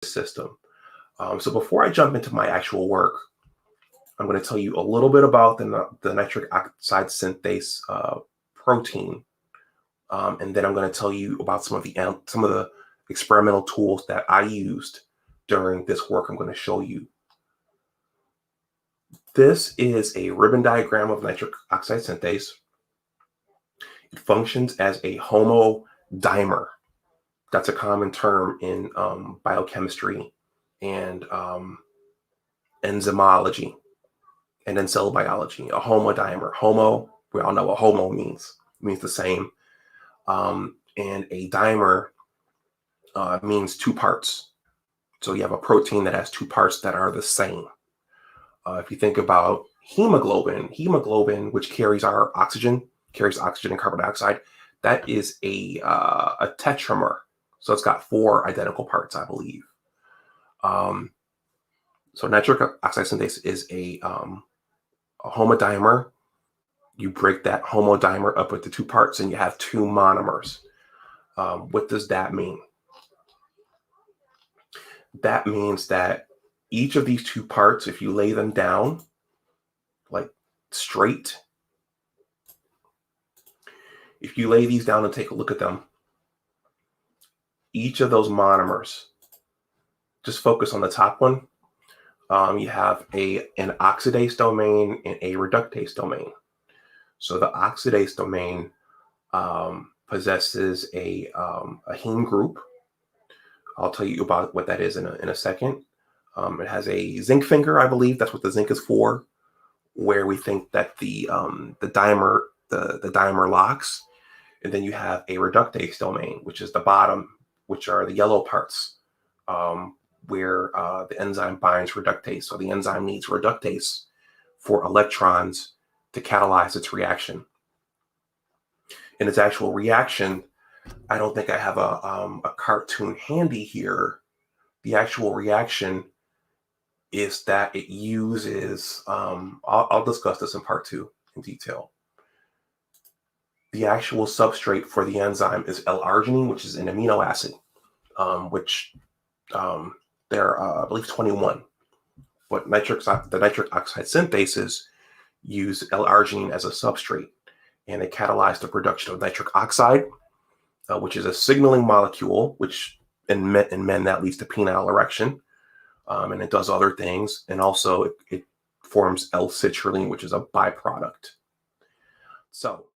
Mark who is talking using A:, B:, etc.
A: system. So before I jump into my actual work, I'm going to tell you a little bit about the nitric oxide synthase protein, and then I'm going to tell you about some of the experimental tools that I used during this work I'm going to show you. This is a ribbon diagram of nitric oxide synthase. It functions as a homodimer. That's a common term in biochemistry and enzymology and in cell biology. A homodimer. Homo, we all know what homo means. It means the same. And a dimer means two parts. So you have a protein that has two parts that are the same. If you think about hemoglobin, which carries our oxygen, and carbon dioxide, that is a tetramer. So it's got 4 identical parts, I believe. So nitric oxide synthase is a homodimer. You break that homodimer up into 2 parts and you have 2 monomers. What does that mean? That means that each of these 2 parts, if you lay them down like straight, if you lay these down and take a look at them, each of those monomers, just focus on the top one, you have an oxidase domain and a reductase domain. So the oxidase domain possesses a heme group. I'll tell you about what that is in a second. It has a zinc finger, I believe. That's what the zinc is for, where we think that the dimer locks. And then you have a reductase domain, which is the bottom, which are the yellow parts, where the enzyme binds reductase. So the enzyme needs reductase for electrons to catalyze its reaction. In its actual reaction, I don't think I have a cartoon handy here. The actual reaction is that it uses, I'll discuss this in part 2 in detail. The actual substrate for the enzyme is L-arginine, which is an amino acid, which there are, I believe, 21. But the nitric oxide synthases use L-arginine as a substrate, and they catalyze the production of nitric oxide, which is a signaling molecule, which in men that leads to penile erection, and it does other things, and also it forms L-citrulline, which is a byproduct. So